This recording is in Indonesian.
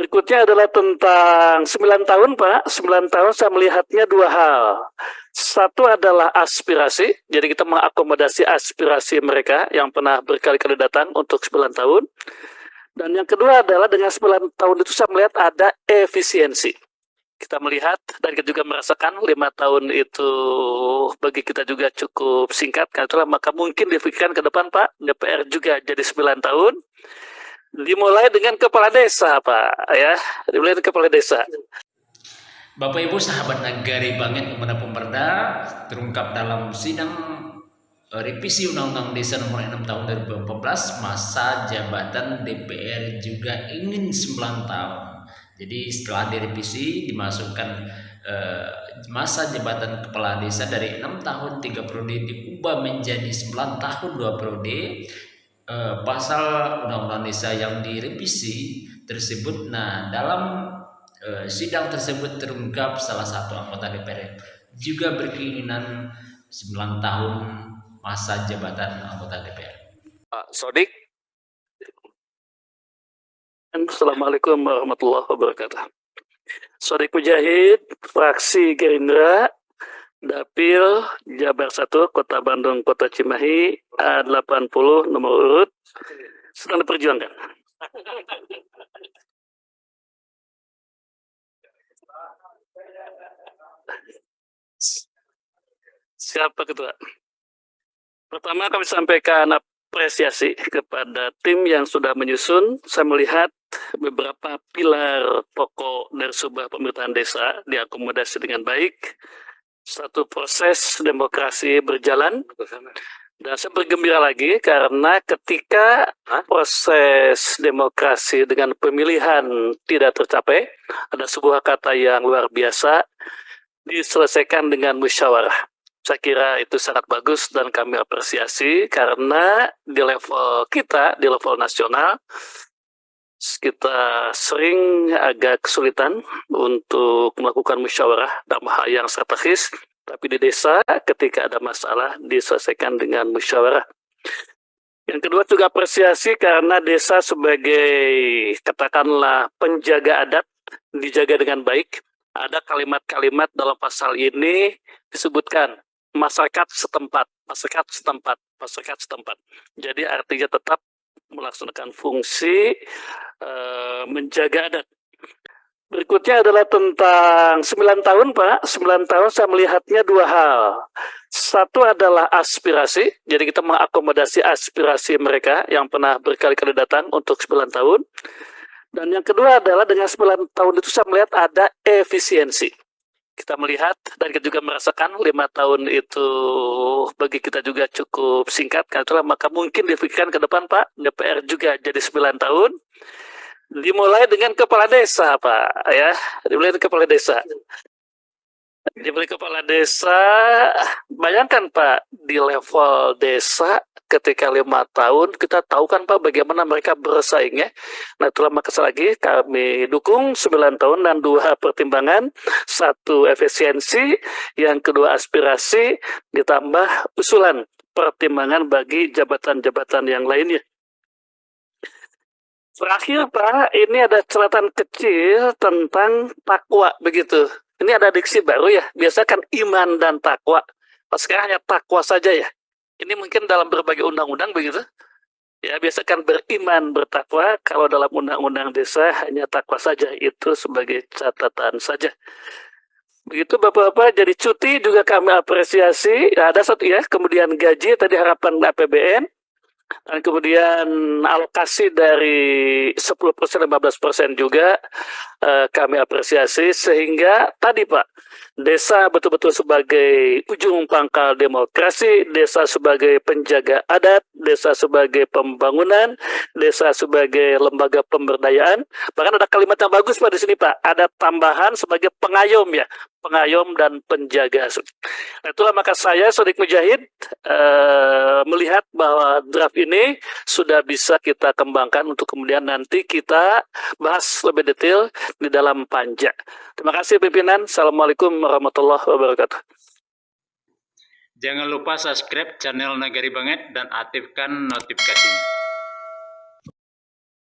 Berikutnya adalah tentang 9 tahun, Pak. 9 tahun saya melihatnya dua hal. Satu adalah aspirasi, jadi kita mengakomodasi aspirasi mereka yang pernah berkali-kali datang untuk 9 tahun. Dan yang kedua adalah dengan 9 tahun itu saya melihat ada efisiensi. Kita melihat dan kita juga merasakan 5 tahun itu bagi kita juga cukup singkat, karena itulah maka mungkin dipikirkan ke depan, Pak, DPR juga jadi 9 tahun. Dimulai dengan kepala desa, Pak, ya. Dimulai dengan kepala desa. Bapak Ibu sahabat Nagari Banget dimanapun berada, terungkap dalam sidang revisi Undang-Undang Desa Nomor 6 Tahun 2014, masa jabatan DPR juga ingin 9 tahun. Jadi setelah direvisi dimasukkan masa jabatan kepala desa dari 6 tahun 3 periode diubah menjadi 9 tahun 2 periode. Pasal Undang-Undang Desa yang direvisi tersebut, nah dalam sidang tersebut terungkap salah satu anggota DPR juga berkeinginan 9 tahun masa jabatan anggota DPR. Pak Sodik. Assalamualaikum warahmatullahi wabarakatuh. Sodik Mujahid, fraksi Gerindra, Dapil Jabar 1, Kota Bandung, Kota Cimahi, A80 nomor urut, sedang diperjuangkan. Siapa ketua? Pertama kami sampaikan apresiasi kepada tim yang sudah menyusun. Saya melihat beberapa pilar pokok dari sebuah pemerintahan desa diakomodasi dengan baik. Satu proses demokrasi berjalan. Dan saya bergembira lagi karena ketika proses demokrasi dengan pemilihan tidak tercapai, ada sebuah kata yang luar biasa, diselesaikan dengan musyawarah. Saya kira itu sangat bagus dan kami apresiasi karena di level kita, di level nasional, kita sering agak kesulitan untuk melakukan musyawarah dalam hal yang strategis, tapi di desa ketika ada masalah diselesaikan dengan musyawarah. Yang kedua juga apresiasi karena desa sebagai katakanlah penjaga adat dijaga dengan baik. Ada kalimat-kalimat dalam pasal ini disebutkan masyarakat setempat, masyarakat setempat, masyarakat setempat. Jadi artinya tetap melaksanakan fungsi menjaga adat. Berikutnya adalah tentang 9 tahun, Pak. 9 tahun saya melihatnya dua hal. Satu adalah aspirasi, jadi kita mengakomodasi aspirasi mereka yang pernah berkali-kali datang untuk 9 tahun. Dan yang kedua adalah dengan 9 tahun itu saya melihat ada efisiensi. Kita melihat dan kita juga merasakan 5 tahun itu bagi kita juga cukup singkat, karena itulah maka mungkin dipikirkan ke depan, Pak, DPR juga jadi 9 tahun. Dimulai dengan kepala desa, Pak, ya. Dimulai dengan kepala desa. Dimulai kepala desa, bayangkan Pak, di level desa ketika 5 tahun, kita tahu kan Pak bagaimana mereka bersaing ya. Nah itulah maka lagi kami dukung 9 tahun dan 2 pertimbangan, 1 efisiensi, yang kedua aspirasi, ditambah usulan pertimbangan bagi jabatan-jabatan yang lainnya. Terakhir Pak, ini ada catatan kecil tentang takwa begitu. Ini ada diksi baru ya, biasa kan iman dan takwa. Pas sekarang hanya takwa saja ya. Ini mungkin dalam berbagai undang-undang begitu. Ya, biasa kan beriman, bertakwa. Kalau dalam undang-undang desa hanya takwa saja, itu sebagai catatan saja. Begitu Bapak-Bapak, jadi cuti juga kami apresiasi. Ya, ada satu ya, kemudian gaji tadi harapan APBN. Dan kemudian alokasi dari 10% 15% juga kami apresiasi sehingga tadi Pak, desa betul-betul sebagai ujung pangkal demokrasi, desa sebagai penjaga adat, desa sebagai pembangunan, desa sebagai lembaga pemberdayaan. Bahkan ada kalimat yang bagus Pak di sini Pak, ada tambahan sebagai pengayom ya, pengayom dan penjaga. Nah, itulah maka saya Sodik Mujahid melihat bahwa draft ini sudah bisa kita kembangkan untuk kemudian nanti kita bahas lebih detail di dalam panja. Terima kasih pimpinan. Assalamualaikum warahmatullahi wabarakatuh. Jangan lupa subscribe channel Nagari Banget dan aktifkan notifikasinya.